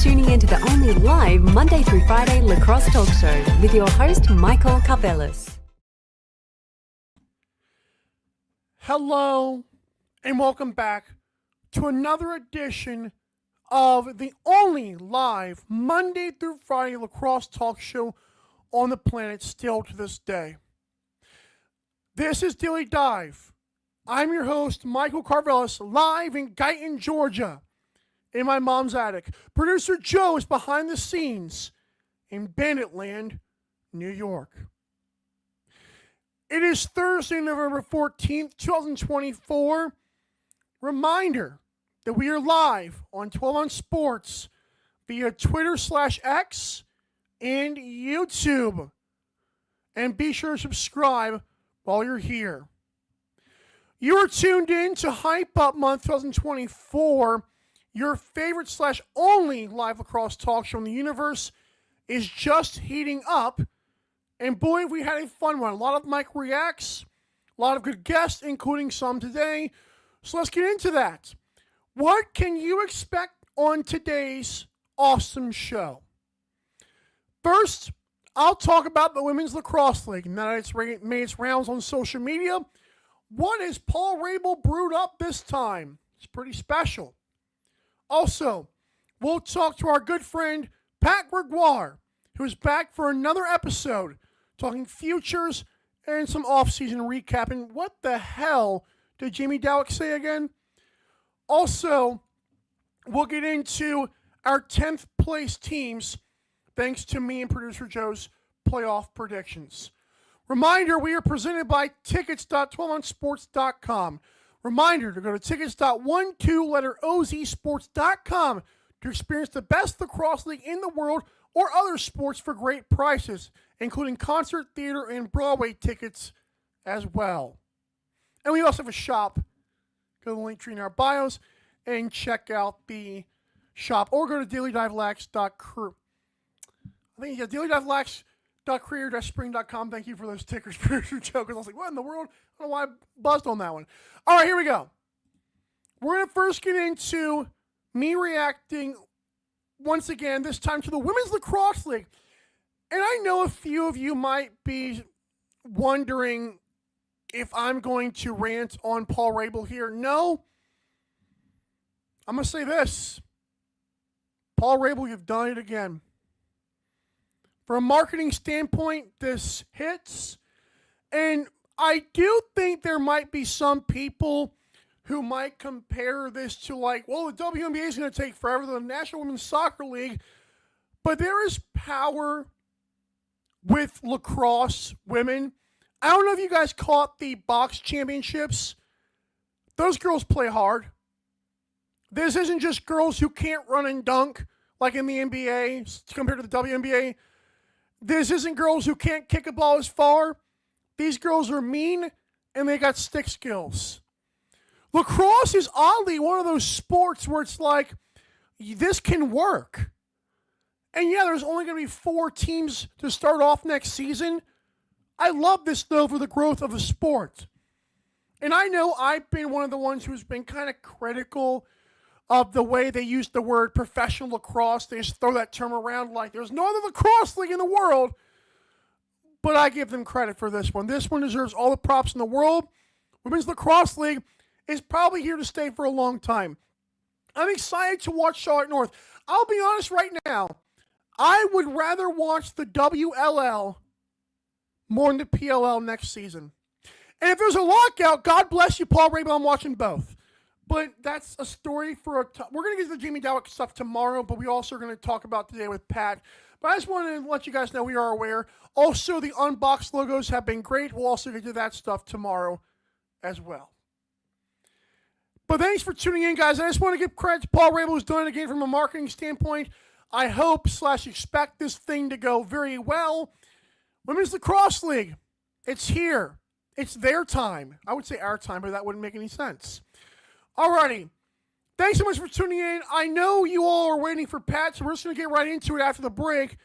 tuning in to the only live Monday through Friday lacrosse talk show with your host, Michael Carvelis. Hello, and welcome back to another edition of the only live Monday through Friday lacrosse talk show on the planet still to this day. This is Daily Dive. I'm your host, Michael Carvelis, live in Guyton, Georgia, in my mom's attic. Producer Joe is behind the scenes in Banditland, New York. It is Thursday, November 14th, 2024. Reminder that we are live on 12 on Sports via Twitter/X and YouTube. And be sure to subscribe while you're here. You are tuned in to Hype Up Month 2024. Your favorite/only live lacrosse talk show in the universe is just heating up. And boy, we had a fun one. A lot of Mike reacts, a lot of good guests, including some today. So let's get into that. What can you expect on today's awesome show? First, I'll talk about the Women's Lacrosse League. Now that it's made its rounds on social media, what has Paul Rabil brewed up this time? It's pretty special. Also, we'll talk to our good friend, Pat Gregoire, who is back for another episode, talking futures and some off-season recap. And what the hell did Jamie Dowick say again? Also, we'll get into our 10th place teams, thanks to me and producer Joe's playoff predictions. Reminder, we are presented by tickets.12onsports.com. Reminder to go to tickets.12letterozsports.com to experience the best lacrosse league in the world or other sports for great prices, including concert, theater, and Broadway tickets as well. And we also have a shop. Go to the link tree in our bios and check out the shop. Or go to dailydivelacks.crew. I think you got dailydivelacks.creator-spring.com. Thank you for those stickers, producer Joe, because I was like, what in the world? I don't know why I buzzed on that one. All right, here we go. We're going to first get into me reacting once again, this time to the Women's Lacrosse League. And I know a few of you might be wondering if I'm going to rant on Paul Rabil here. No. I'm going to say this. Paul Rabil, you've done it again. From a marketing standpoint, this hits. And I do think there might be some people who might compare this to like, well, the WNBA is going to take forever, the National Women's Soccer League. But there is power with lacrosse women. I don't know if you guys caught the box championships. Those girls play hard. This isn't just girls who can't run and dunk like in the NBA compared to the WNBA. This isn't girls who can't kick a ball as far. These girls are mean and they got stick skills. Lacrosse is oddly one of those sports where it's like, this can work. And yeah, there's only going to be 4 teams to start off next season. I love this, though, for the growth of the sport. And I know I've been one of the ones who's been kind of critical of the way they use the word professional lacrosse. They just throw that term around like there's no other lacrosse league in the world. But I give them credit for this one. This one deserves all the props in the world. Women's Lacrosse League is probably here to stay for a long time. I'm excited to watch Charlotte North. I'll be honest right now. I would rather watch the WLL more than the PLL next season. And if there's a lockout, God bless you, Paul Rabil, I'm watching both. But that's a story for we're going to get to the Jamie Dowick stuff tomorrow, but we also are going to talk about today with Pat. But I just wanted to let you guys know we are aware. Also, the unboxed logos have been great. We'll also get to that stuff tomorrow as well. But thanks for tuning in, guys. I just want to give credit to Paul Rabil, who's done it again from a marketing standpoint. I hope/expect this thing to go very well. Women's Lacrosse League, it's here. It's their time. I would say our time, but that wouldn't make any sense. Alrighty. Thanks so much for tuning in. I know you all are waiting for Pat, so we're just going to get right into it after the break.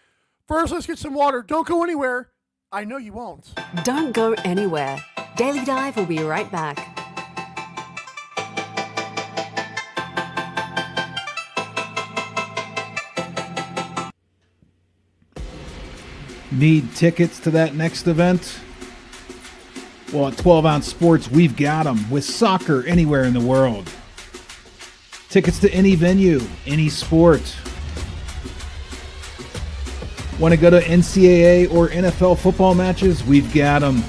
First, let's get some water. Don't go anywhere. I know you won't. Don't go anywhere. Daily Dive will be right back. Need tickets to that next event? Well, at 12 Ounce Sports, we've got them with soccer anywhere in the world. Tickets to any venue, any sport. Want to go to NCAA or NFL football matches? We've got them.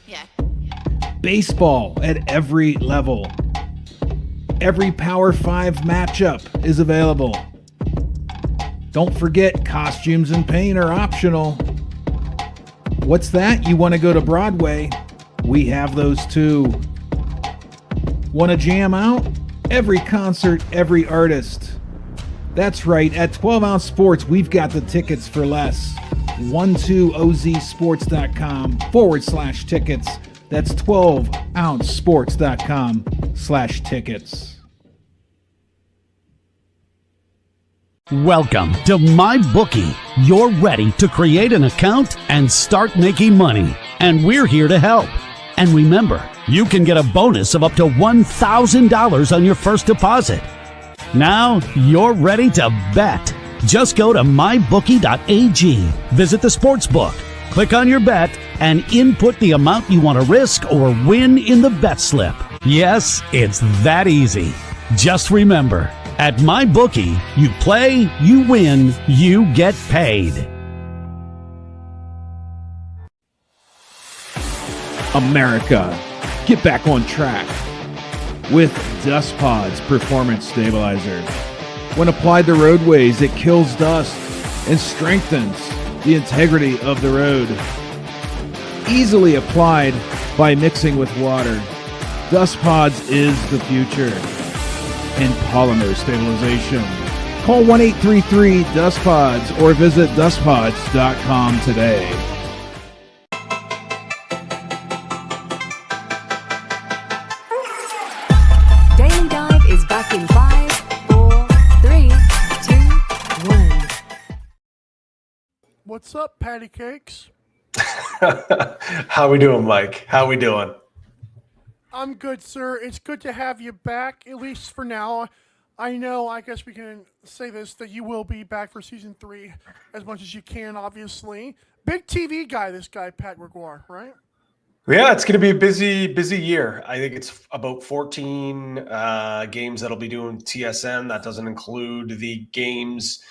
Yeah. Baseball at every level. Every Power 5 matchup is available. Don't forget, costumes and paint are optional. What's that? You want to go to Broadway? We have those too. Want to jam out? Every concert, every artist. That's right, at 12 Ounce Sports, we've got the tickets for less. 12ozsports.com/tickets. That's 12ouncesports.com/tickets. Welcome to MyBookie. You're ready to create an account and start making money. And we're here to help. And remember, you can get a bonus of up to $1,000 on your first deposit. Now you're ready to bet. Just go to mybookie.ag, visit the sportsbook, click on your bet, and input the amount you want to risk or win in the bet slip. Yes, it's that easy. Just remember, at MyBookie, you play, you win, you get paid. America, get back on track with Dust Pod's Performance Stabilizer. When applied to roadways, it kills dust and strengthens the integrity of the road. Easily applied by mixing with water, Dust Pods is the future in polymer stabilization. Call 1-833-DUST-PODS or visit dustpods.com today. Daily Dive is back in 5, 4, 3, 2, 1. What's up, patty cakes? How we doing, Mike? How we doing? I'm good, sir. It's good to have you back, at least for now. I know, I guess we can say this, that you will be back for season 3 as much as you can, obviously. Big TV guy, this guy, Pat Gregoire, right? Yeah, it's going to be a busy year. I think it's about 14 games that'll be doing TSN. That doesn't include the games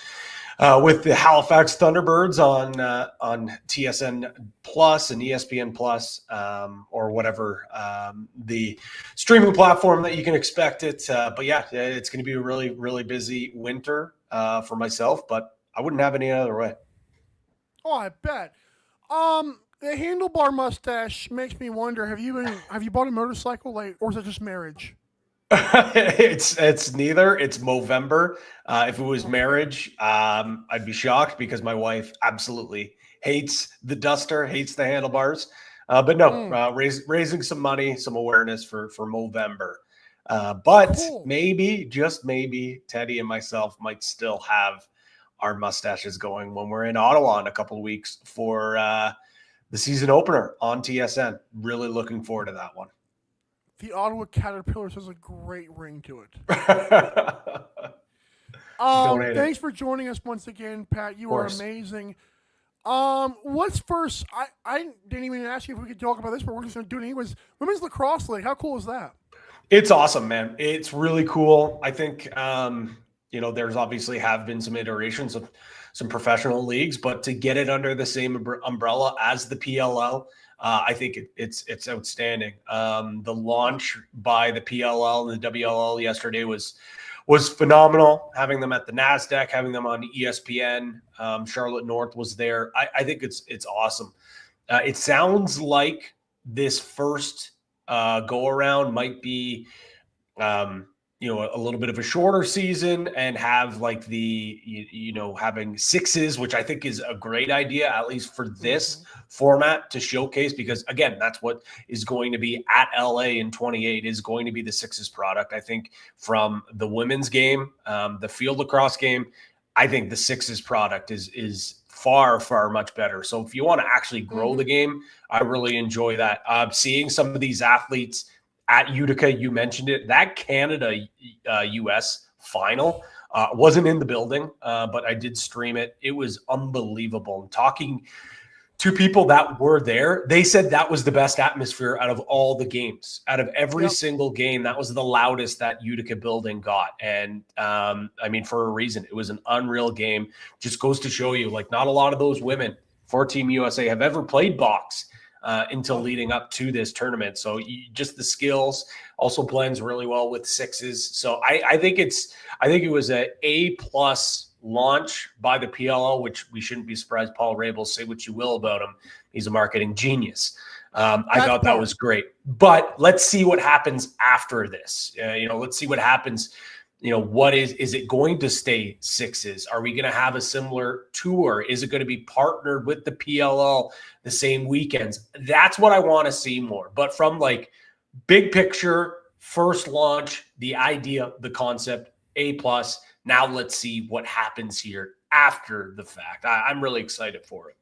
with the Halifax Thunderbirds on TSN Plus and ESPN Plus, or whatever the streaming platform that you can expect it. But yeah, it's going to be a really busy winter for myself. But I wouldn't have any other way. Oh, I bet. The handlebar mustache makes me wonder: have you bought a motorcycle, or is it just marriage? It's neither. It's Movember. If it was marriage, I'd be shocked because my wife absolutely hates the duster, hates the handlebars. But no, raising some money, some awareness for Movember. But Cool. maybe, just maybe, Teddy and myself might still have our mustaches going when we're in Ottawa in a couple of weeks for the season opener on TSN. Really looking forward to that one. The Ottawa Caterpillars has a great ring to it. Thanks for joining us once again, Pat. You are amazing. What's first? I didn't even ask you if we could talk about this, but we're just going to do it anyways. Women's Lacrosse League. How cool is that? It's awesome, man. It's really cool. I think, there's obviously have been some iterations of some professional leagues, but to get it under the same umbrella as the PLL, I think it's outstanding. The launch by the PLL and the WLL yesterday was phenomenal. Having them at the NASDAQ, having them on ESPN, Charlotte North was there. I think it's awesome. It sounds like this first go around might be, a little bit of a shorter season and have like the, having sixes, which I think is a great idea, at least for this format to showcase, because again, that's what is going to be at LA in 28 is going to be the sixes product. I think from the women's game, the field lacrosse game, I think the sixes product is far much better. So if you want to actually grow the game, I really enjoy that. Seeing some of these athletes at Utica, you mentioned it, that Canada US final Wasn't in the building, but I did stream it. It was unbelievable. Talking to people that were there, they said that was the best atmosphere out of all the games. Out of every single game, that was the loudest that Utica building got. And I mean, for a reason. It was an unreal game. Just goes to show you, like, not a lot of those women for Team USA have ever played box until leading up to this tournament. So just the skills also blends really well with sixes. So I think it was a plus launch by the PLO, which we shouldn't be surprised. Paul Rabil, say what you will about him, he's a marketing genius. I thought that was great. But let's see what happens after this. Let's see what happens. What is it going to stay sixes? Are we going to have a similar tour? Is it going to be partnered with the PLO the same weekends? That's what I want to see more. But from like big picture, first launch, the idea, the concept, A plus. Now let's see what happens here after the fact. I'm really excited for it.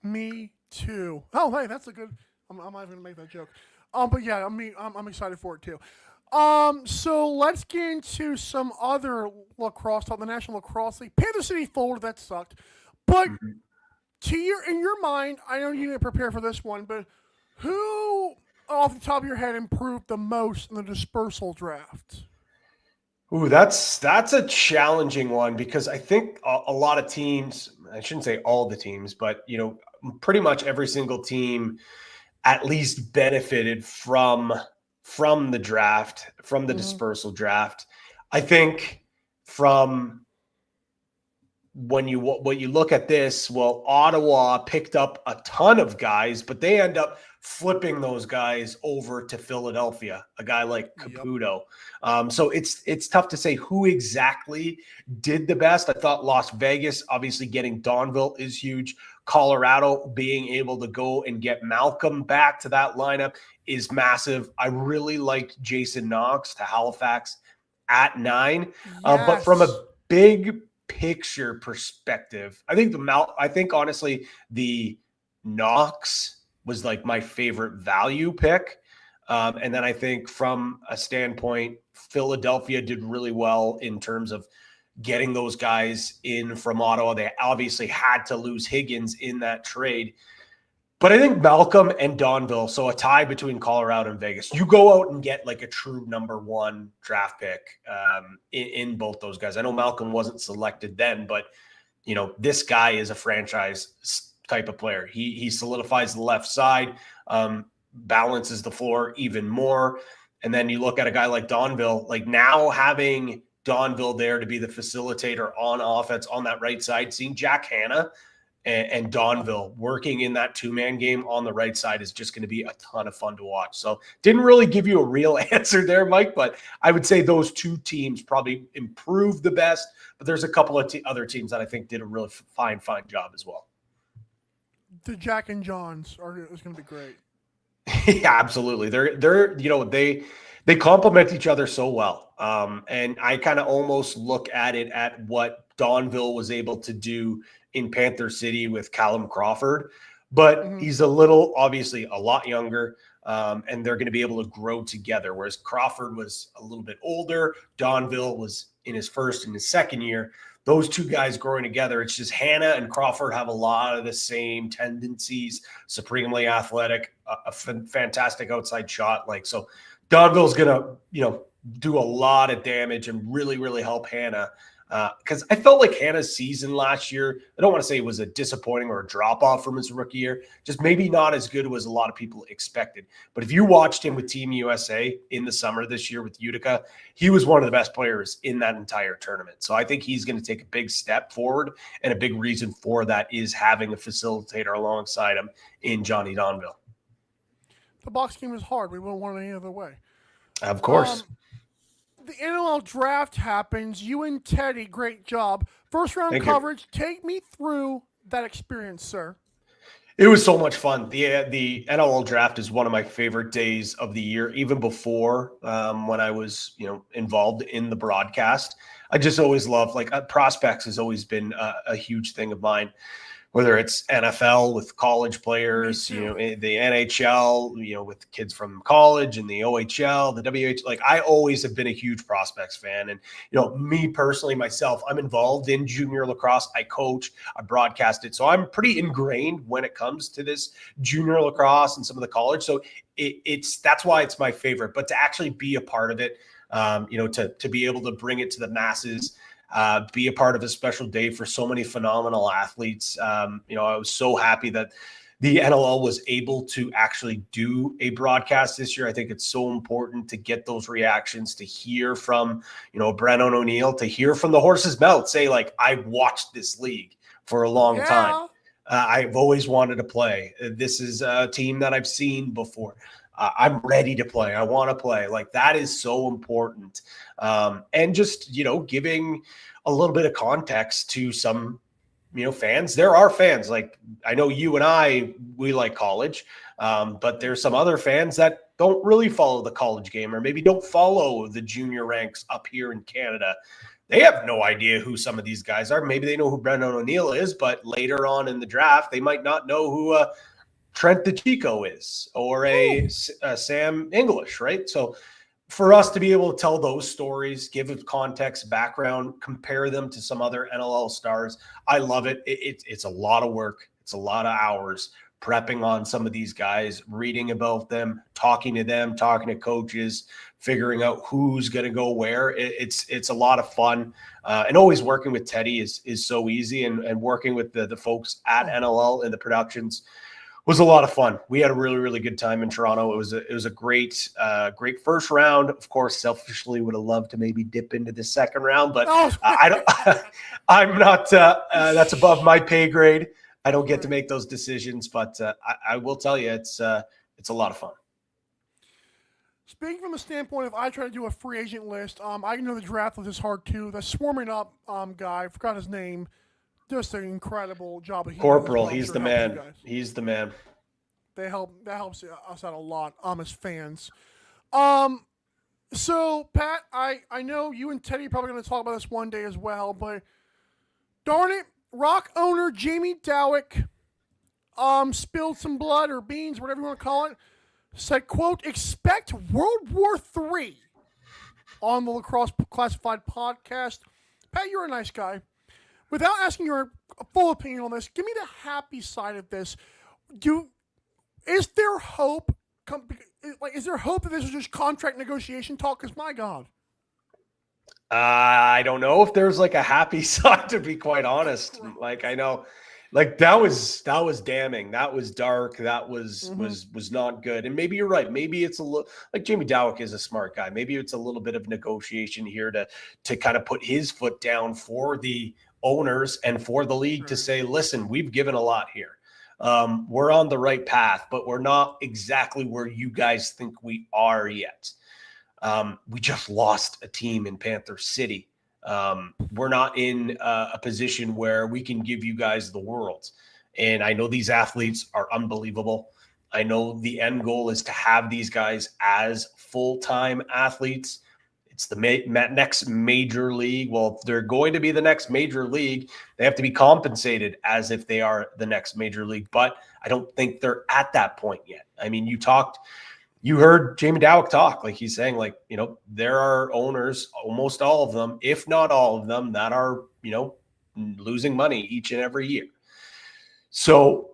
Me too. Oh, hey, that's a good. I'm not even gonna make that joke. But yeah, I'm excited for it too. So let's get into some other lacrosse talk. The National Lacrosse League. Panther City folded. That sucked. But in your mind, I know you didn't prepare for this one, but who off the top of your head improved the most in the dispersal draft? Ooh, that's a challenging one because I think a lot of teams, I shouldn't say all the teams, but pretty much every single team at least benefited from the draft, from the dispersal draft. I think from what you look at this, well, Ottawa picked up a ton of guys, but they end up flipping those guys over to Philadelphia, a guy like Caputo. So it's tough to say who exactly did the best. I thought Las Vegas, obviously getting Donville is huge. Colorado being able to go and get Malcolm back to that lineup is massive. I really liked Jason Knox to Halifax at 9. But from a big picture perspective, I think honestly the Knox was like my favorite value pick. And then I think from a standpoint, Philadelphia did really well in terms of getting those guys in from Ottawa. They obviously had to lose Higgins in that trade. But I think Malcolm and Donville, so a tie between Colorado and Vegas, you go out and get like a true number 1 draft pick in both those guys. I know Malcolm wasn't selected then, but this guy is a franchise type of player. He solidifies the left side, balances the floor even more. And then you look at a guy like Donville, like now having Donville there to be the facilitator on offense on that right side, seeing Jack Hanna and Donville working in that 2-man game on the right side is just going to be a ton of fun to watch. So didn't really give you a real answer there, Mike, but I would say those two teams probably improved the best, but there's a couple of other teams that I think did a really fine job as well. The Jack and Johns is going to be great. Yeah, absolutely. They complement each other so well. And I kind of almost look at it at what Donville was able to do in Panther City with Callum Crawford, but he's obviously a lot younger, and they're going to be able to grow together. Whereas Crawford was a little bit older. Donville was in his first and his second year. Those two guys growing together, it's just Hanna and Crawford have a lot of the same tendencies, supremely athletic, a fantastic outside shot. So Donville's going to, do a lot of damage and really, really help Hanna. Because I felt like Hannah's season last year, I don't want to say it was a disappointing or a drop-off from his rookie year, just maybe not as good as a lot of people expected. But if you watched him with Team USA in the summer this year with Utica, he was one of the best players in that entire tournament. So I think he's going to take a big step forward, and a big reason for that is having a facilitator alongside him in Johnny Donville. The box game is hard. We wouldn't want it any other way. Of course. The NLL draft happens. You and Teddy, great job. First round coverage. Take me through that experience, sir. It was so much fun. The NLL draft is one of my favorite days of the year, even before when I was involved in the broadcast. I just always love prospects has always been a huge thing of mine. whether it's NFL with college players, the NHL, with kids from college, and the OHL, the WH. Like, I always have been a huge prospects fan. And, me personally, myself, I'm involved in junior lacrosse. I coach, I broadcast it. So I'm pretty ingrained when it comes to this junior lacrosse and some of the college. So that's why it's my favorite. But to actually be a part of it, to be able to bring it to the masses, be a part of a special day for so many phenomenal athletes. I was so happy that the NLL was able to actually do a broadcast this year. I think it's so important to get those reactions, to hear from, Brennan O'Neill, to hear from the horse's mouth, say, like, I've watched this league for a long time. I've always wanted to play. This is a team that I've seen before. I'm ready to play. I want to play. Like, that is so important. And just, giving a little bit of context to some, fans. There are fans, like, I know you and we like college, but there's some other fans that don't really follow the college game, or maybe don't follow the junior ranks up here in Canada. They have no idea who some of these guys are. Maybe they know who Brendan O'Neill is, but later on in the draft, they might not know who Trent DeChico is, or a Sam English, right? So for us to be able to tell those stories, give it context, background, compare them to some other NLL stars, I love it. It's a lot of work. It's a lot of hours prepping on some of these guys, reading about them, talking to them, talking to coaches, figuring out who's going to go where. It's a lot of fun. And always working with Teddy is so easy, and working with the folks at NLL and the productions was a lot of fun. We had a really, really good time in Toronto. It was a great first round. Of course, selfishly would have loved to maybe dip into the second round, but I don't. I'm not. That's above my pay grade. I don't get to make those decisions, but I will tell you, it's a lot of fun. Speaking from the standpoint of, I try to do a free agent list, I know the draft list is hard too. The swarming up guy, I forgot his name. Just an incredible job. Corporal, he's the man. He's the man. That helps us out a lot, as fans. So Pat, I know you and Teddy are probably going to talk about this one day as well, but darn it, Rock owner Jamie Dowick spilled some blood or beans, whatever you want to call it. Said, quote, expect World War III on the Lacrosse Classified podcast. Pat, you're a nice guy. Without asking your full opinion on this, give me the happy side of this. Is there hope? Is there hope that this is just contract negotiation talk? Because my God, I don't know if there's like a happy side, to be quite honest. Like, I know, like, that was damning. That was dark. That was not good. And maybe you're right. Maybe it's a little, like, Jamie Dowick is a smart guy. Maybe it's a little bit of negotiation here to kind of put his foot down for the owners and for the league to say, listen, we've given a lot here. We're on the right path, but we're not exactly where you guys think we are yet. We just lost a team in Panther City. We're not in a position where we can give you guys the world. And I know these athletes are unbelievable. I know the end goal is to have these guys as full-time athletes. It's the next major league. Well, if they're going to be the next major league, they have to be compensated as if they are the next major league. But I don't think they're at that point yet. I mean, you heard Jamie Dowick talk, like, he's saying, like, there are owners, almost all of them, if not all of them, that are, losing money each and every year. So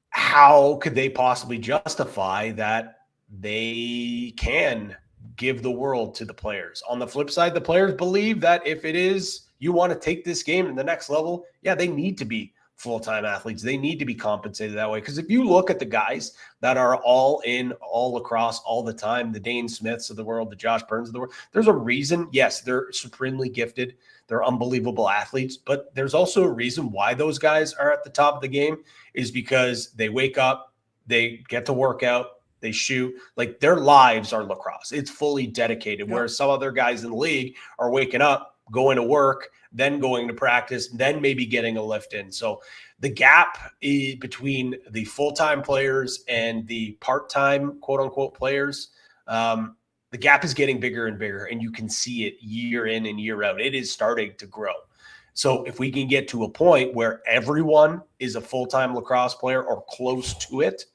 how could they possibly justify that they can give the world to the players? On the flip side, the players believe that if it is, you want to take this game to the next level, yeah, they need to be full-time athletes. They need to be compensated that way. Because if you look at the guys that are all in, all lacrosse all the time, the Dane Smiths of the world, the Josh Burns of the world, there's a reason. Yes, they're supremely gifted. They're unbelievable athletes, but there's also a reason why those guys are at the top of the game, is because they wake up, they get to work out, they shoot. Like, their lives are lacrosse. It's fully dedicated. Yep. Whereas some other guys in the league are waking up, going to work, then going to practice, then maybe getting a lift in. So the gap between the full-time players and the part-time, quote-unquote, players, the gap is getting bigger and bigger, and you can see it year in and year out. It is starting to grow. So if we can get to a point where everyone is a full-time lacrosse player or close to it,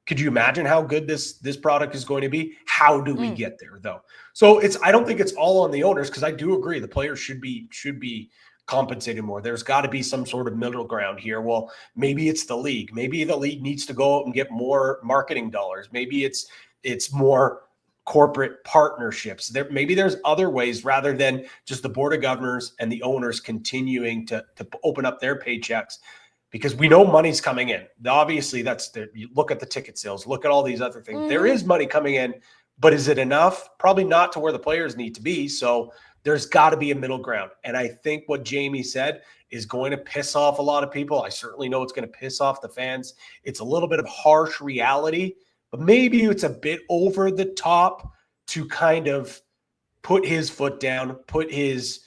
could you imagine how good this product is going to be? How do we get there, though? So I don't think it's all on the owners, because I do agree the players should be compensated more. There's got to be some sort of middle ground here. Well, maybe it's the league. Maybe the league needs to go out and get more marketing dollars. Maybe it's more corporate partnerships. Maybe there's other ways rather than just the board of governors and the owners continuing to open up their paychecks, because we know money's coming in. Obviously, you look at the ticket sales, look at all these other things. There is money coming in, but is it enough? Probably not to where the players need to be. So there's got to be a middle ground. And I think what Jamie said is going to piss off a lot of people. I certainly know it's going to piss off the fans. It's a little bit of harsh reality, but maybe it's a bit over the top to kind of put his foot down, put his,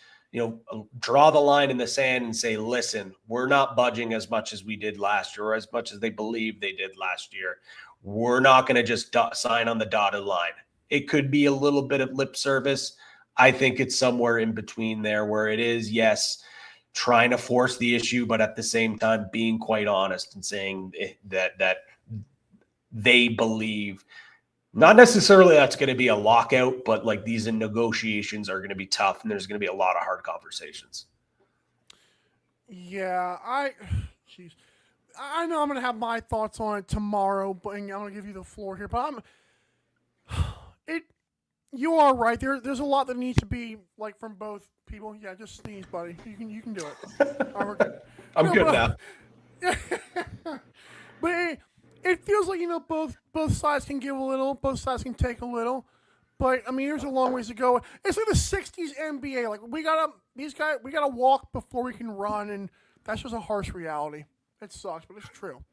draw the line in the sand and say, listen, we're not budging as much as we did last year, or as much as they believe they did last year. We're not going to just sign on the dotted line. It could be a little bit of lip service. I think it's somewhere in between there, where it is, yes, trying to force the issue, but at the same time being quite honest and saying that they believe, not necessarily that's going to be a lockout, but like these negotiations are going to be tough and there's going to be a lot of hard conversations. Yeah, I know I'm going to have my thoughts on it tomorrow, but I'm going to give you the floor here. But you are right. There's a lot that needs to be like from both people. Yeah, just sneeze, buddy. You can do it. All right, we're good. I'm good now. But it feels like both sides can give a little, both sides can take a little. But I mean, there's a long ways to go. It's like the '60s NBA. Like we gotta walk before we can run, and that's just a harsh reality. It sucks, but it's true.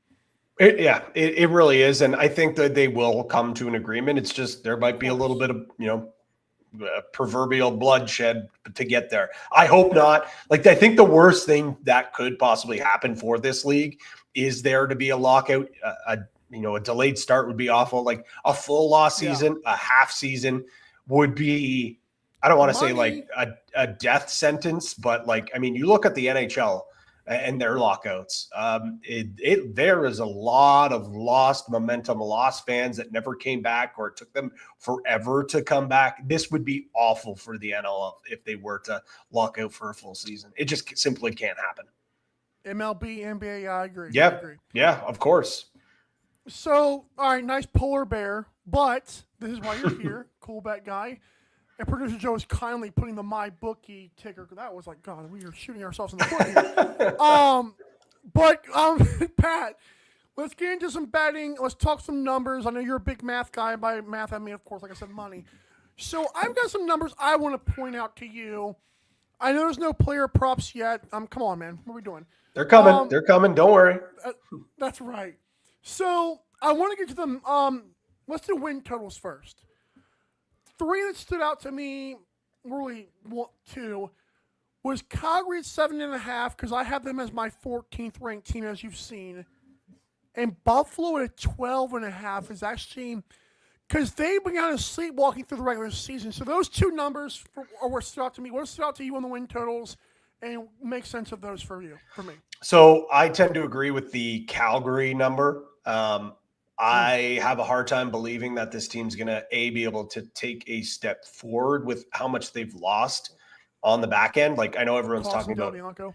It really is. And I think that they will come to an agreement. It's just there might be a little bit of, proverbial bloodshed to get there. I hope not. Like, I think the worst thing that could possibly happen for this league is there to be a lockout. A delayed start would be awful. Like a full loss season, a half season would be, I don't want to say like a death sentence, but like, I mean, you look at the NHL and their lockouts. There is a lot of lost momentum, lost fans that never came back, or it took them forever to come back. This would be awful for the NL if they were to lock out for a full season. It just simply can't happen. MLB, NBA, I agree. Yeah, I agree. Yeah, of course. So, all right, nice polar bear, but this is why you're here, cool bet guy. And producer Joe is kindly putting the MyBookie ticker. That was like, God, we are shooting ourselves in the foot here. But Pat, let's get into some betting. Let's talk some numbers. I know you're a big math guy. By math, I mean, of course, like I said, money. So I've got some numbers I want to point out to you. I know there's no player props yet. Come on, man. What are we doing? They're coming. They're coming. Don't worry. That's right. So I want to get to them. Let's do win totals first. 3 that stood out to me, really 2, was Calgary at 7.5, because I have them as my 14th ranked team, as you've seen. And Buffalo at 12.5 is actually, because they began sleepwalking through the regular season. So those two numbers are what stood out to me. What stood out to you on the win totals, and make sense of those for me? So I tend to agree with the Calgary number. I have a hard time believing that this team's going to be able to take a step forward with how much they've lost on the back end. Like, I know everyone's talking about, no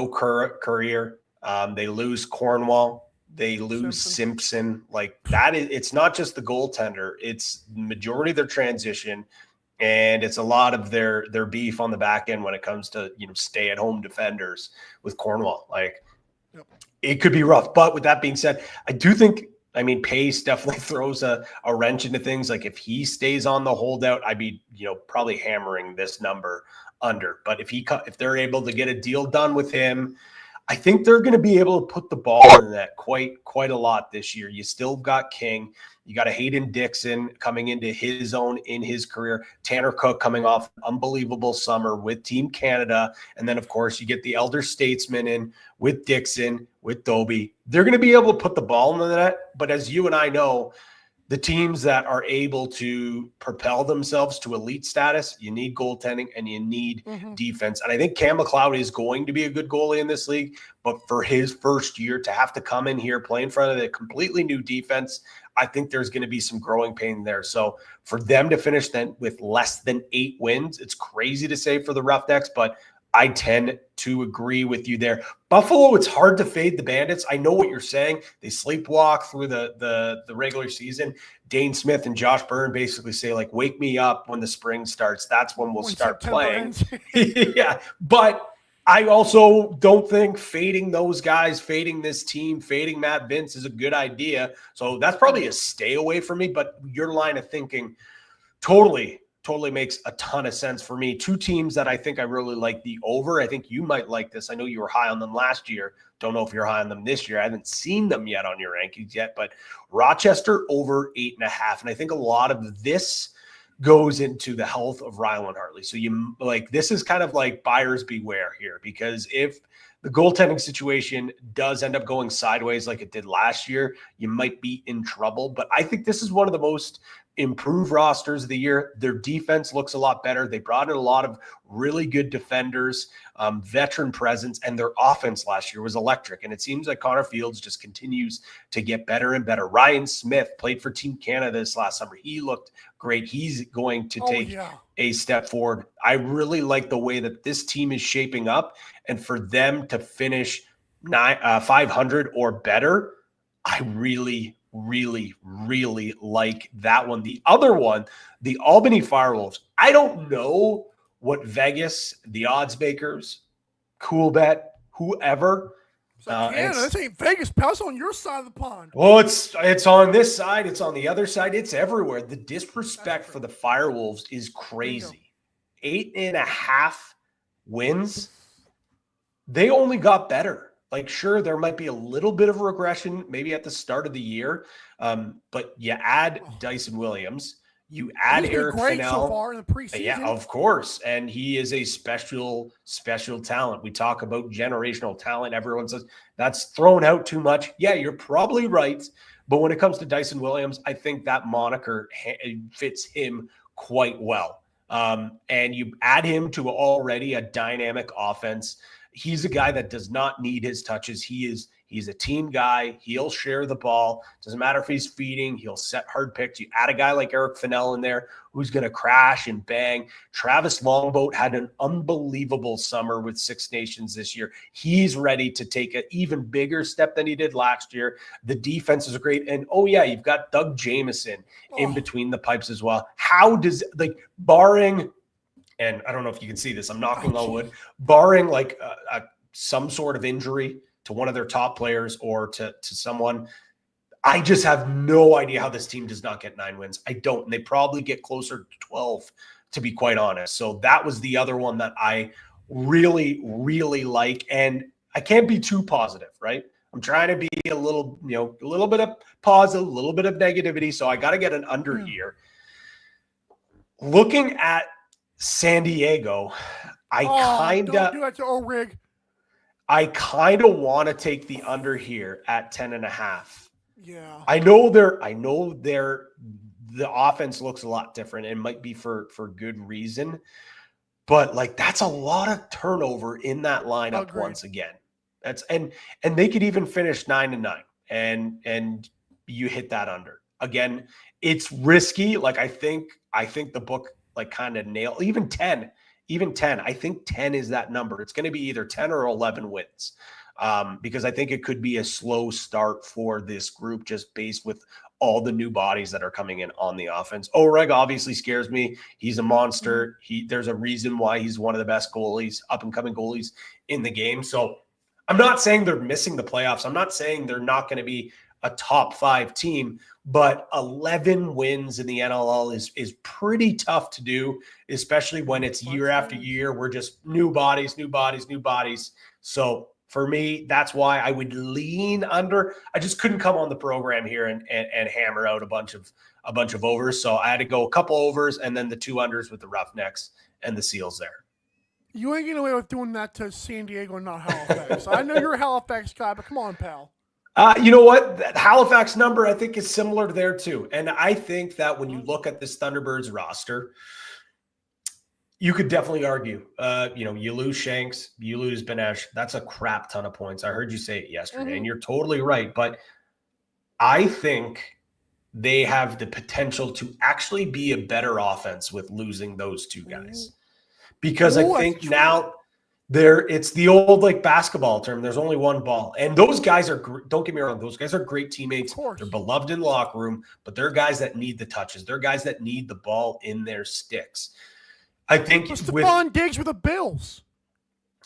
Courier. They lose Cornwall. They lose Simpson. Like that it's not just the goaltender. It's the majority of their transition. And it's a lot of their beef on the back end when it comes to, stay at home defenders with Cornwall. Like, it could be rough. But with that being said, I do think, Pace definitely throws a wrench into things. Like if he stays on the holdout, I'd be, probably hammering this number under. But if they're able to get a deal done with him, I think they're going to be able to put the ball in the net quite a lot this year. You still got King. You got a Hayden Dixon coming into his own in his career. Tanner Cook coming off an unbelievable summer with Team Canada. And then, of course, you get the elder statesman in with Dixon, with Dobie. They're going to be able to put the ball in the net. But as you and I know, the teams that are able to propel themselves to elite status, you need goaltending and you need defense. And I think Cam McLeod is going to be a good goalie in this league, but for his first year to have to come in here, play in front of a completely new defense, I think there's going to be some growing pain there. So for them to finish then with less than 8 wins, it's crazy to say for the Roughnecks, but I tend to agree with you there. Buffalo, it's hard to fade the Bandits. I know what you're saying. They sleepwalk through the regular season. Dane Smith and Josh Byrne basically say, like, wake me up when the spring starts. That's when we'll start playing. Yeah, but I also don't think fading those guys, fading this team, fading Matt Vince is a good idea. So that's probably a stay away for me, but your line of thinking totally makes a ton of sense for me. 2 teams that I think I really like the over. I think you might like this. I know you were high on them last year. Don't know if you're high on them this year. I haven't seen them yet on your rankings yet, but Rochester over 8.5. And I think a lot of this goes into the health of Ryland Hartley. So you like, this is kind of like buyers beware here, because if the goaltending situation does end up going sideways like it did last year, you might be in trouble. But I think this is one of the most improved rosters of the year. Their defense looks a lot better. They brought in a lot of really good defenders, veteran presence, and their offense last year was electric. And it seems like Connor Fields just continues to get better and better. Ryan Smith played for Team Canada this last summer. He looked great. He's going to take a step forward. I really like the way that this team is shaping up, and for them to finish 500 or better, I really like that one. The other one, the Albany Firewolves. I don't know what Vegas, the odds makers, Cool Bet, whoever. This ain't Vegas. Pass on your side of the pond. Well, it's on this side. It's on the other side. It's everywhere. The disrespect for the Firewolves is crazy. 8.5 wins. They only got better. Like, sure, there might be a little bit of regression maybe at the start of the year, but you add Dyson Williams, you add Eric Fennell. So far in the preseason. Yeah, of course, and he is a special talent. We talk about generational talent. Everyone says that's thrown out too much. Yeah, you're probably right, but when it comes to Dyson Williams, I think that moniker fits him quite well. And you add him to already a dynamic offense. He's a guy that does not need his touches. He's a team guy. He'll share the ball. Doesn't matter if he's feeding. He'll set hard picks. You add a guy like Eric Fennell in there who's going to crash and bang. Travis Longboat had an unbelievable summer with Six Nations this year. He's ready to take an even bigger step than he did last year. The defense is great. And, you've got Doug Jamieson in between the pipes as well. How does, barring – and I don't know if you can see this, I'm knocking on wood, barring some sort of injury to one of their top players or to someone, I just have no idea how this team does not get 9 wins. I don't. And they probably get closer to 12, to be quite honest. So that was the other one that I really like. And I can't be too positive, right? I'm trying to be a little bit of positive, a little bit of negativity. So I got to get an under here. Looking at San Diego, I kind of want to take the under here at 10.5. Yeah. I know the offense looks a lot different and might be for good reason, but that's a lot of turnover in that lineup once again. And they could even finish 9-9 and you hit that under. Again, it's risky. I think the book kind of nail even 10. I think 10 is that number. It's going to be either 10 or 11 wins because I think it could be a slow start for this group just based with all the new bodies that are coming in on the offense. Oreg obviously scares me. He's a monster. There's a reason why he's one of the best goalies, up and coming goalies in the game. So I'm not saying they're missing the playoffs. I'm not saying they're not going to be a top 5 team, but 11 wins in the NLL is pretty tough to do, especially when it's year after year. We're just new bodies. So for me, that's why I would lean under. I just couldn't come on the program here and hammer out a bunch of overs. So I had to go a couple overs and then the 2 unders with the Roughnecks and the Seals there. You ain't getting away with doing that to San Diego and not Halifax. I know you're a Halifax guy, but come on, pal. You know what? That Halifax number, I think, is similar to there too. And I think that when you look at this Thunderbirds roster, you could definitely argue, you lose Shanks, you lose Benesh. That's a crap ton of points. I heard you say it yesterday, and you're totally right. But I think they have the potential to actually be a better offense with losing those two guys. Because I think now it's the old like basketball term. There's only one ball. And those guys don't get me wrong, those guys are great teammates. They're beloved in the locker room, but they're guys that need the touches. They're guys that need the ball in their sticks. I think Stephon Diggs with the Bills.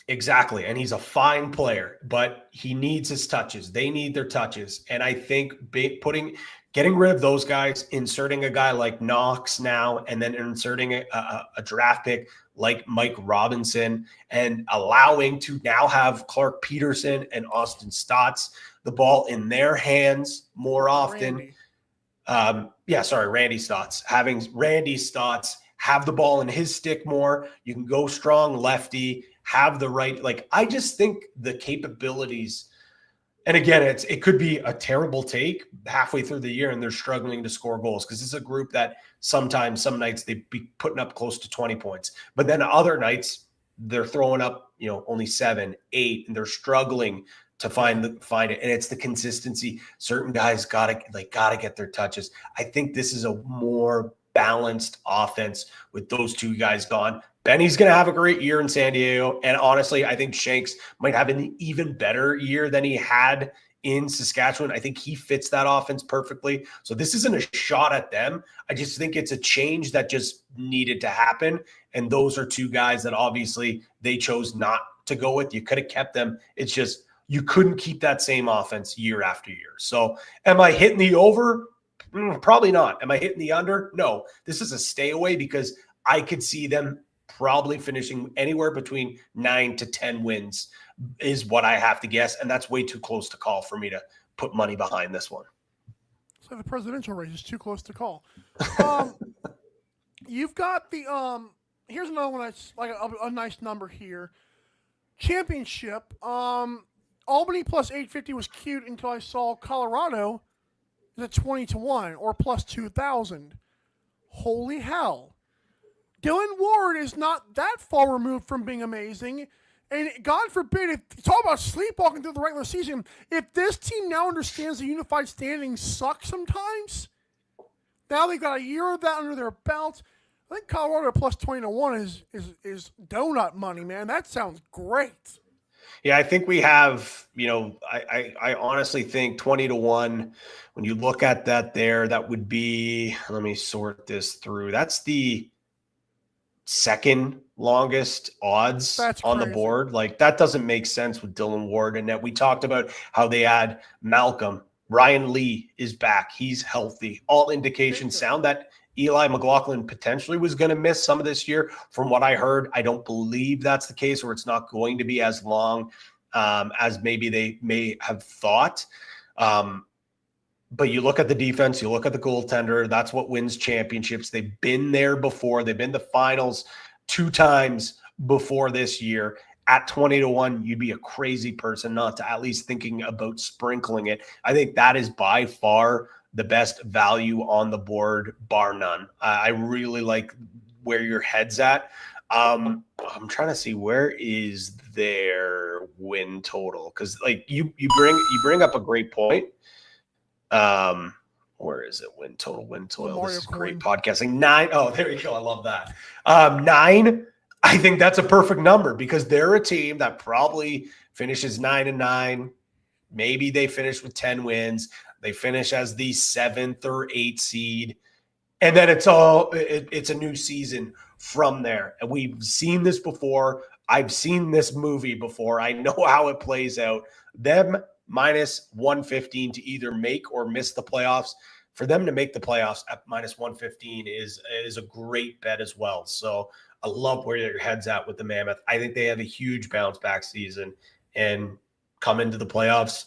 Exactly. And he's a fine player, but he needs his touches. They need their touches. And I think getting rid of those guys, inserting a guy like Knox now, and then inserting a draft pick like Mike Robinson, and allowing to now have Clark Peterson and Austin Stotts the ball in their hands more often. Randy Stotts. Having Randy Stotts have the ball in his stick more. You can go strong lefty, have the right. Like, I just think the capabilities, and again, it could be a terrible take halfway through the year and they're struggling to score goals, because it's a group that sometimes, some nights, they be putting up close to 20 points. But then other nights, they're throwing up, only 7, 8, and they're struggling to find it. And it's the consistency. Certain guys gotta get their touches. I think this is a more balanced offense with those two guys gone. Benny's going to have a great year in San Diego. And honestly, I think Shanks might have an even better year than he had in Saskatchewan. I think he fits that offense perfectly. So this isn't a shot at them. I just think it's a change that just needed to happen. And those are two guys that obviously they chose not to go with. You could have kept them. It's just, you couldn't keep that same offense year after year. So am I hitting the over? Probably not. Am I hitting the under? No. This is a stay away, because I could see them probably finishing anywhere between 9 to 10 wins is what I have to guess. And that's way too close to call for me to put money behind this one. So the presidential race is too close to call. You've got the here's another one that's like a nice number here. Championship. Albany plus 850 was cute until I saw Colorado is at 20-1 or plus 2,000. Holy hell. Dylan Ward is not that far removed from being amazing. And God forbid, if talk about sleepwalking through the regular season, if this team now understands the unified standings suck sometimes, now they've got a year of that under their belt. I think Colorado plus 20-1 is donut money, man. That sounds great. Yeah, I think we have, I honestly think 20-1, when you look at that there, that would be, let me sort this through. That's the second longest odds on the board. Like, that doesn't make sense with Dylan Ward. And that we talked about how they had Malcolm. Ryan Lee is back. He's healthy. All indications sound that Eli McLaughlin potentially was going to miss some of this year. From what I heard, I don't believe that's the case, or it's not going to be as long as maybe they may have thought. But you look at the defense, you look at the goaltender, that's what wins championships. They've been there before. They've been to finals 2 times before this year. At 20-1, you'd be a crazy person not to at least thinking about sprinkling it. I think that is by far the best value on the board, bar none. I really like where your head's at. I'm trying to see, where is their win total? Because like you bring up a great point. Where is it? Win total. This is great podcasting. 9. Oh, there you go. I love that. 9. I think that's a perfect number, because they're a team that probably finishes 9-9. Maybe they finish with 10 wins. They finish as the 7th or 8th seed. And then it's a new season from there. And we've seen this before. I've seen this movie before. I know how it plays out. Them minus 115 to either make or miss the playoffs. For them to make the playoffs at minus 115 is a great bet as well. So I love where your head's at with the Mammoth. I think they have a huge bounce back season and come into the playoffs.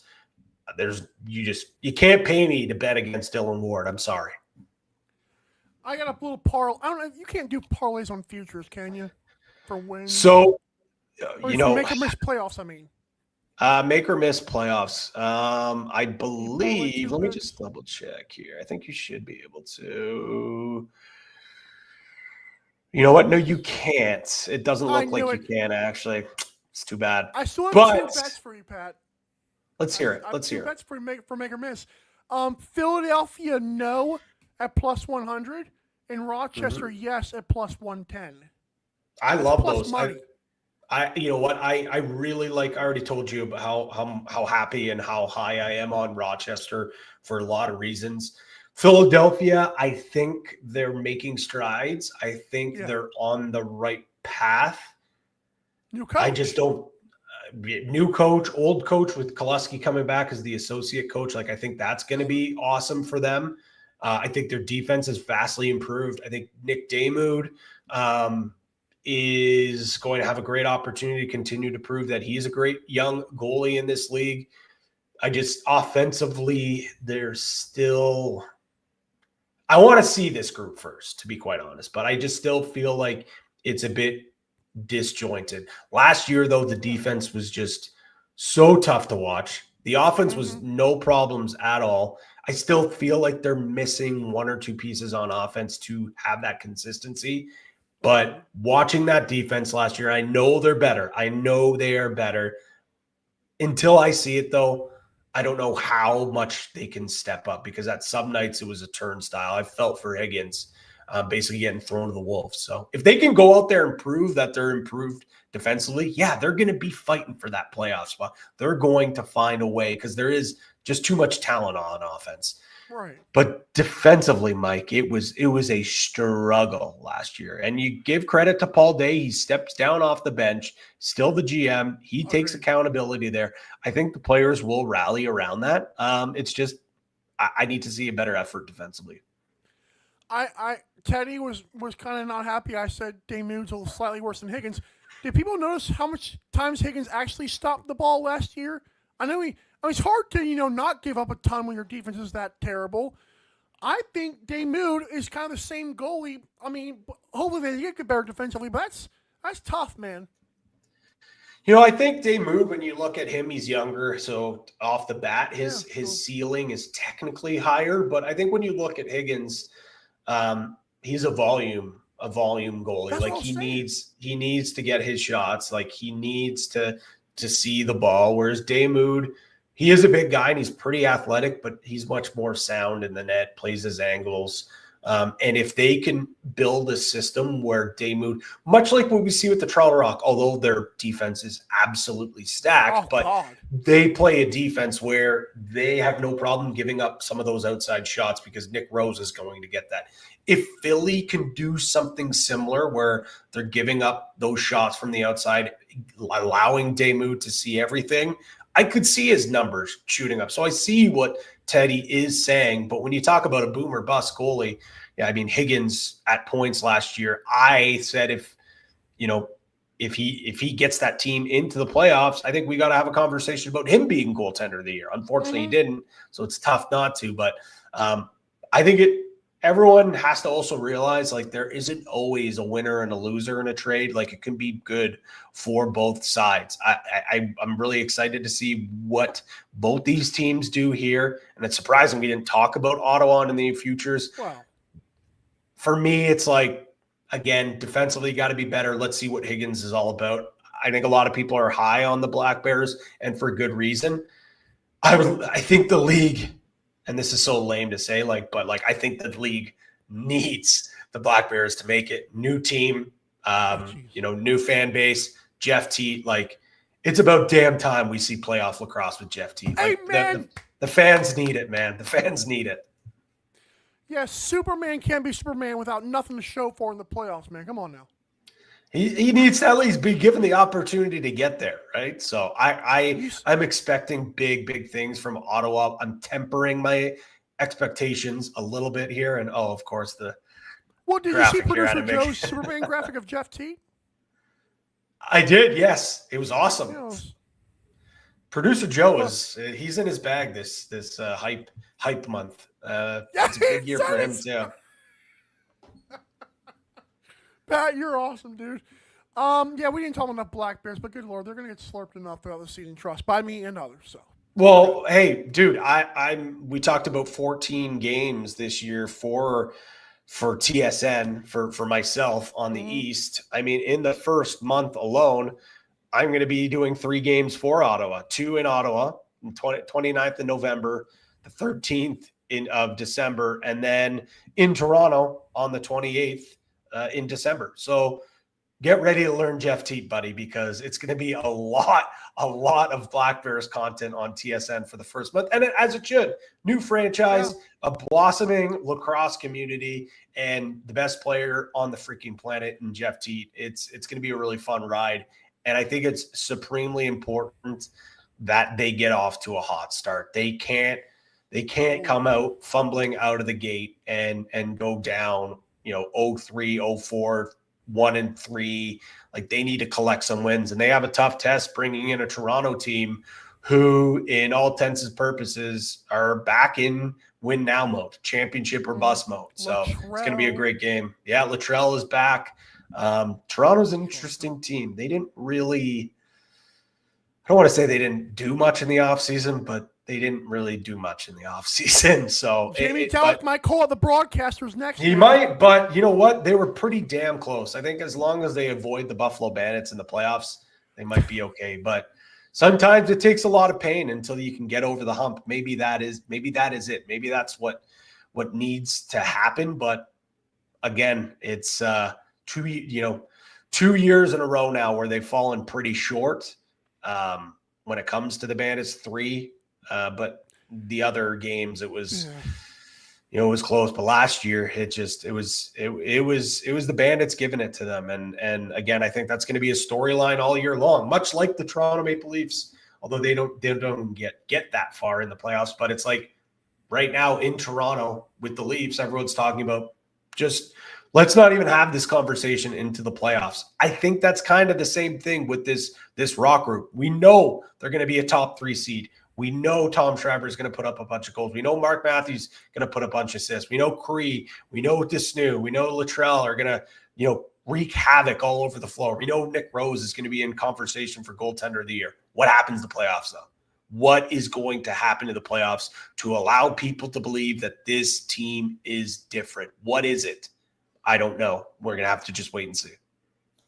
You can't pay me to bet against Dylan Ward. I'm sorry. I got a little parlay. I don't know. You can't do parlays on futures, can you? For wins. So, make or miss playoffs. I mean, Make or miss playoffs. I believe. Let me picks. just double check here. I think you should be able to. You know what? No, you can't. It doesn't I look like knew you it. can actually. It's too bad. I still have But two bets for you, Pat. let's hear it. I have Let's two hear it. bets for make or miss. Philadelphia no at plus 100 and Rochester yes at plus 110. I That's love plus those. money. You know what? I really like. I already told you about how happy and how high I am on Rochester for a lot of reasons. Philadelphia, I think they're making strides. I think they're on the right path. New coach. I just don't. New coach, old coach with Koleski coming back as the associate coach. Like I think that's going to be awesome for them. I think their defense is vastly improved. I think Nick Damoud is going to have a great opportunity to continue to prove that he's a great young goalie in this league. I just offensively, there's still. I want to see this group first, to be quite honest, but I just still feel like it's a bit disjointed. Last year, though, the defense was just so tough to watch. The offense was no problems at all. I still feel like they're missing one or two pieces on offense to have that consistency. But watching that defense last year, I know they're better. I know they are better. Until I see it, though, I don't know how much they can step up because at some nights it was a turnstile. I felt for Higgins basically getting thrown to the wolves. So if they can go out there and prove that they're improved defensively, yeah, they're going to be fighting for that playoff spot. They're going to find a way because there is just too much talent on offense. Right. But defensively, Mike, it was a struggle last year. And you give credit to Paul Day. He steps down off the bench, still the GM. He takes accountability there. I think the players will rally around that. It's just I need to see a better effort defensively. Teddy was kind of not happy. I said Damoud's a little slightly worse than Higgins. Did people notice how much times Higgins actually stopped the ball last year? I know it's hard to not give up a ton when your defense is that terrible. I think Damoud is kind of the same goalie. I mean, hopefully they get better defensively, but that's tough, man. I think Damoud, when you look at him, he's younger, so off the bat, his ceiling is technically higher. But I think when you look at Higgins, he's a volume goalie. That's like he needs to get his shots. Like he needs to see the ball. Whereas Damoud, he is a big guy and he's pretty athletic, but he's much more sound in the net, plays his angles. And if they can build a system where Damoud, much like what we see with the Toronto Rock, although their defense is absolutely stacked, they play a defense where they have no problem giving up some of those outside shots because Nick Rose is going to get that. If Philly can do something similar where they're giving up those shots from the outside, allowing Damoud to see everything, I could see his numbers shooting up. So I see what Teddy is saying, but when you talk about a boom or bust goalie, Higgins at points last year, I said if he gets that team into the playoffs, I think we got to have a conversation about him being goaltender of the year. Unfortunately, he didn't, so it's tough not to. But I think everyone has to also realize like there isn't always a winner and a loser in a trade. Like it can be good for both sides. I'm really excited to see what both these teams do here. And it's surprising we didn't talk about Ottawa in the futures. Wow. For me, it's like, again, defensively got to be better. Let's see what Higgins is all about. I think a lot of people are high on the Black Bears and for good reason. I think the league, and this is so lame to say, but I think the league needs the Black Bears to make it. New team, new fan base, Jeff Teat. It's about damn time we see playoff lacrosse with Jeff Teat. The fans need it, man. The fans need it. Yeah, Superman can't be Superman without nothing to show for in the playoffs, man. Come on now. He needs to at least be given the opportunity to get there, right? So I'm expecting big things from Ottawa. I'm tempering my expectations a little bit here, and of course the. Well, did you see producer Joe's Superman graphic of Jeff Teat? I did. Yes, it was awesome. Producer Joe he's in his bag this hype month. It's a big year for him too. Pat, you're awesome, dude. Yeah, we didn't talk enough Black Bears, but good Lord, they're going to get slurped enough throughout the season, trust, by me and others. So. Well, hey, dude, we talked about 14 games this year for TSN for myself on the East. I mean, in the first month alone, I'm going to be doing 3 games for Ottawa, 2 in Ottawa, 29th of November, the 13th of December, and then in Toronto on the 28th in December. So get ready to learn Jeff Teat, buddy, because it's going to be a lot of Black Bears content on TSN for the first month. And as it should, new franchise, a blossoming lacrosse community, and the best player on the freaking planet in Jeff Teat. It's going to be a really fun ride. And I think it's supremely important that they get off to a hot start. They can't come out fumbling out of the gate and go down, 0-3, 0-4, 1-3. Like, they need to collect some wins, and they have a tough test bringing in a Toronto team who, in all intents and purposes, are back in win now mode, championship or bust mode. So it's going to be a great game. Yeah, Latrell is back. Toronto's an interesting team. They didn't really, I don't want to say they didn't do much in the offseason, but they didn't really do much in the offseason. So Jamie Tallick might call it the broadcasters next. He might, but you know what? They were pretty damn close. I think as long as they avoid the Buffalo Bandits in the playoffs, they might be okay. But sometimes it takes a lot of pain until you can get over the hump. Maybe that is it. Maybe that's what needs to happen. But again, it's 2 years in a row now where they've fallen pretty short when it comes to the Bandits. 3. But the other games, it was, it was close. But last year, it was the Bandits giving it to them. And again, I think that's going to be a storyline all year long, much like the Toronto Maple Leafs, although they don't get that far in the playoffs. But it's like right now in Toronto with the Leafs, everyone's talking about just let's not even have this conversation into the playoffs. I think that's kind of the same thing with this Rock group. We know they're going to be a top 3 seed. We know Tom Schreiber is going to put up a bunch of goals. We know Mark Matthews is going to put a bunch of assists. We know Cree. We know Desnew. We know Latrell are going to, wreak havoc all over the floor. We know Nick Rose is going to be in conversation for goaltender of the year. What happens to the playoffs, though? What is going to happen to the playoffs to allow people to believe that this team is different? What is it? I don't know. We're going to have to just wait and see.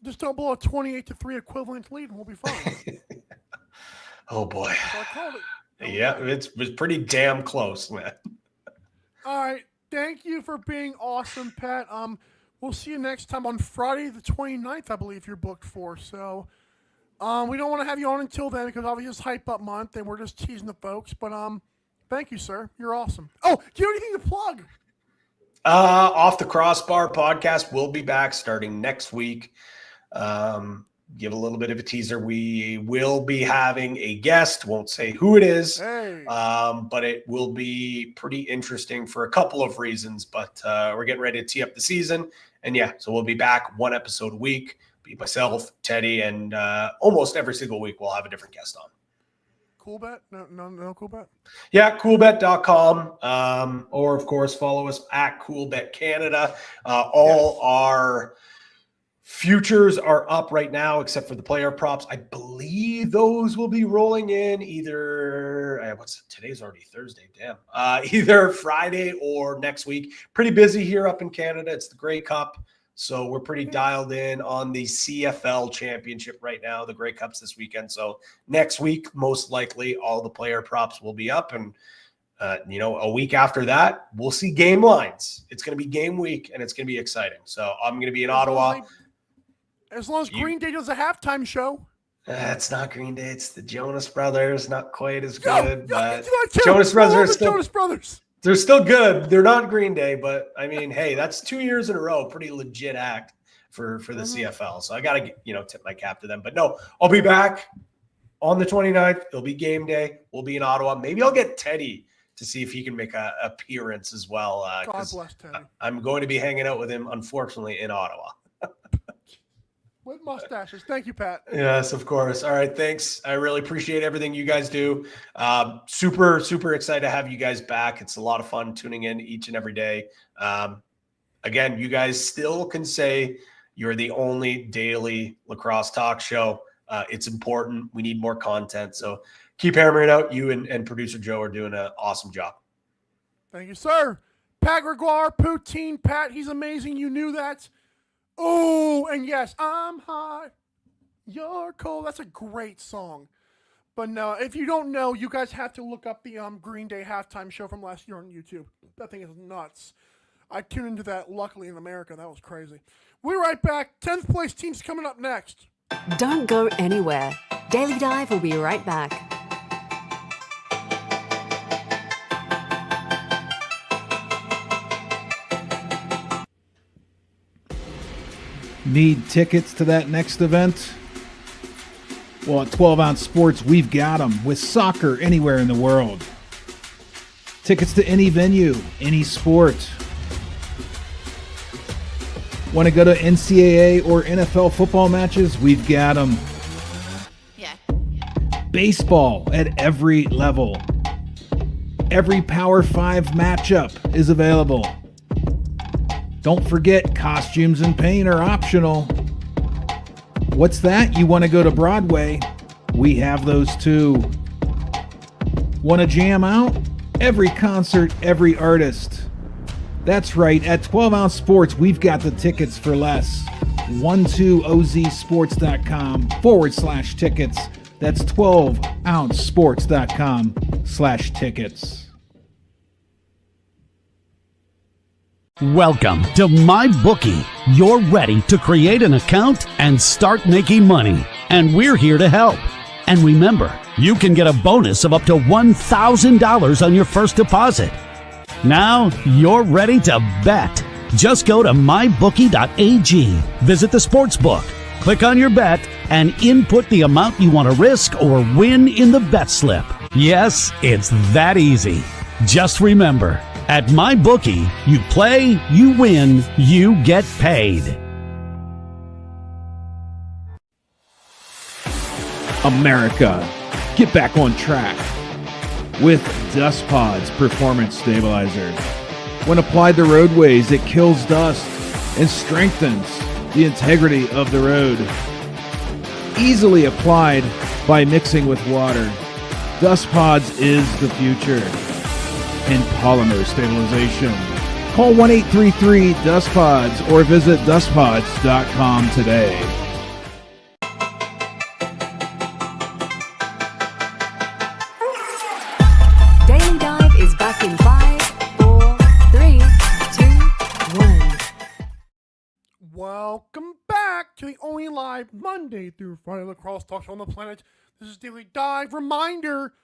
Just don't blow a 28-3 equivalent lead and we'll be fine. Oh, boy. Yeah, it was pretty damn close, man. All right. Thank you for being awesome, Pat. We'll see you next time on Friday the 29th, I believe you're booked for. So we don't want to have you on until then because obviously it's Hype Up Month and we're just teasing the folks. But thank you, sir. You're awesome. Oh, do you have anything to plug? Off the Crossbar podcast will be back starting next week. Give a little bit of a teaser. We will be having a guest. Won't say who it is, but it will be pretty interesting for a couple of reasons. But we're getting ready to tee up the season. And yeah, so we'll be back 1 episode a week. Be myself, Teddy, and almost every single week we'll have a different guest on. Coolbet? No Coolbet? Yeah, coolbet.com. Or, of course, follow us at Coolbet Canada. All our futures are up right now, except for the player props. I believe those will be rolling in either today's already Thursday. Damn. Either Friday or next week. Pretty busy here up in Canada. It's the Grey Cup. So we're pretty dialed in on the CFL championship right now. The Grey Cup's this weekend. So next week, most likely, all the player props will be up. And, a week after that, we'll see game lines. It's going to be game week, and it's going to be exciting. So I'm going to be in Ottawa. As long as Green Day does a halftime show. It's not Green Day. It's the Jonas Brothers. Not quite as good. But Jonas Brothers. Jonas Brothers. They're still good. They're not Green Day, but I mean, hey, that's 2 years in a row. Pretty legit act for the CFL. So I got to, tip my cap to them. But no, I'll be back on the 29th. It'll be game day. We'll be in Ottawa. Maybe I'll get Teddy to see if he can make an appearance as well. God bless Teddy. I'm going to be hanging out with him, unfortunately, in Ottawa. With mustaches. Thank you, Pat. Yes, of course. All right. Thanks. I really appreciate everything you guys do. Super, super excited to have you guys back. It's a lot of fun tuning in each and every day. Again, you guys still can say You're the only daily lacrosse talk show. It's important. We need more content. So keep hammering out. You and producer Joe are doing an awesome job. Thank you, sir. Pat Gregoire, Poutine Pat. He's amazing. You knew that. Oh, and yes, I'm hot. You're cold. That's a great song. But no, if you don't know, you guys have to look up the Green Day halftime show from last year on YouTube. That thing is nuts. I tuned into that, luckily, in America. That was crazy. We'll be right back. 10th place team's coming up next. Don't go anywhere. Daily Dive will be right back. Need tickets to that next event? Well, at 12 Ounce Sports, we've got them with soccer anywhere in the world. Tickets to any venue, any sport. Want to go to NCAA or NFL football matches? We've got them. Yeah. Baseball at every level. Every Power 5 matchup is available. Don't forget, costumes and paint are optional. What's that? You want to go to Broadway? We have those too. Want to jam out? Every concert, every artist. That's right, at 12 Ounce Sports, we've got the tickets for less. 12ozsports.com/tickets. That's 12ouncesports.com/tickets. Welcome to MyBookie. You're ready to create an account and start making money. And we're here to help. And remember, you can get a bonus of up to $1,000 on your first deposit. Now you're ready to bet. Just go to mybookie.ag, visit the sportsbook, click on your bet, and input the amount you want to risk or win in the bet slip. Yes, it's that easy. Just remember, at MyBookie, you play, you win, you get paid. America, get back on track with Dust Pod's Performance Stabilizer. When applied to roadways, it kills dust and strengthens the integrity of the road. Easily applied by mixing with water, Dust Pods is the future in polymer stabilization. Call 1-833-DustPods or visit dustpods.com today. Daily Dive is back in 5, 4, 3, 2, 1. Welcome back to the only live Monday through Friday lacrosse talk show on the planet. This is Daily Dive. Reminder,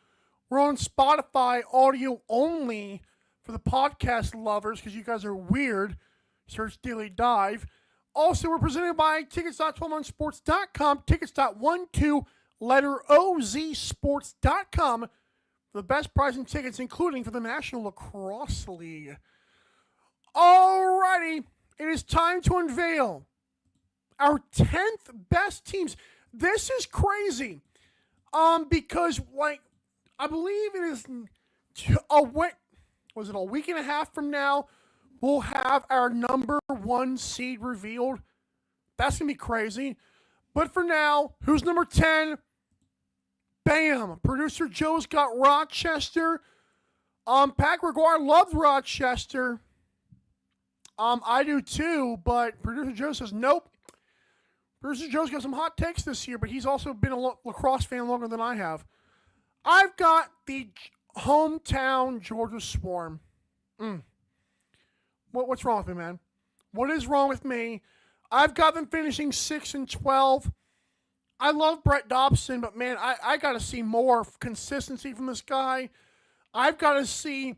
we're on Spotify audio only for the podcast lovers because you guys are weird. Search Daily Dive. Also, we're presented by tickets.12ouncesports.com, tickets.12-letter-OZ-sports.com for the best pricing tickets, including for the National Lacrosse League. Alrighty, it is time to unveil our 10th best teams. This is crazy. Because I believe it is a week and a half from now, we'll have our number 1 seed revealed. That's going to be crazy. But for now, who's number 10? Bam! Producer Joe's got Rochester. Pat Gregoire loved Rochester. I do too, but Producer Joe says nope. Producer Joe's got some hot takes this year, but he's also been a lacrosse fan longer than I have. I've got the hometown Georgia Swarm. What's wrong with me, man? What is wrong with me? I've got them finishing 6-12. I love Brett Dobson, but man, I got to see more consistency from this guy. I've got to see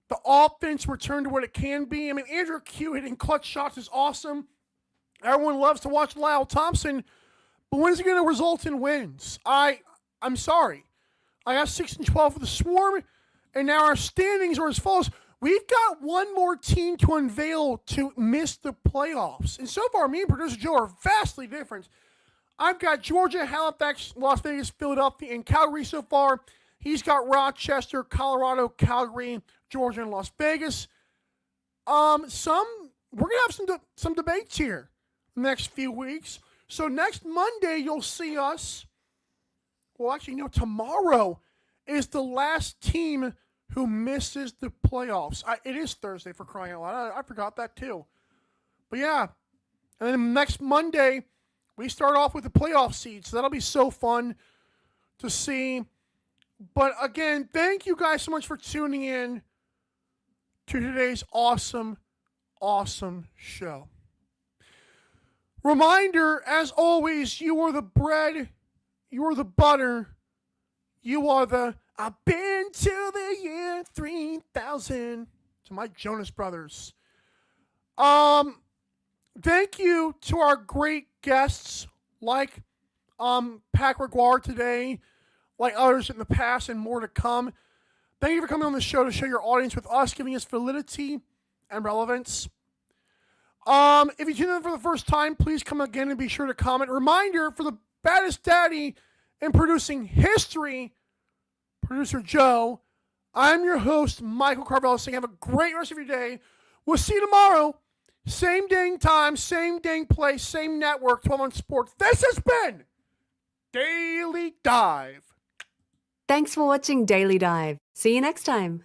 the offense return to what it can be. I mean, Andrew Q hitting clutch shots is awesome. Everyone loves to watch Lyle Thompson, but when is it going to result in wins? I'm sorry. I got 6-12 for the Swarm, and now our standings are as follows. We've got one more team to unveil to miss the playoffs. And so far, me and Producer Joe are vastly different. I've got Georgia, Halifax, Las Vegas, Philadelphia, and Calgary so far. He's got Rochester, Colorado, Calgary, Georgia, and Las Vegas. We're gonna have some debates here. the next few weeks. So next Monday, you'll see us. Well, actually, no, tomorrow is the last team who misses the playoffs. It is Thursday, for crying out loud. I forgot that too. But yeah, and then next Monday, we start off with the playoff seeds. So that'll be so fun to see. But again, thank you guys so much for tuning in to today's awesome, awesome show. Reminder, as always, you are the bread, you are the butter, you are the I've been to the year 3000 to my Jonas Brothers. Thank you to our great guests like Pat Gregoire today, like others in the past and more to come. Thank you for coming on the show to share your audience with us, giving us validity and relevance. If you tune in for the first time, please come again and be sure to comment. Reminder for the baddest daddy in producing history, Producer Joe. I'm your host, Michael Carvel, saying have a great rest of your day. We'll see you tomorrow. Same dang time, same dang place, same network, 12 on Sports. This has been Daily Dive. Thanks for watching Daily Dive. See you next time.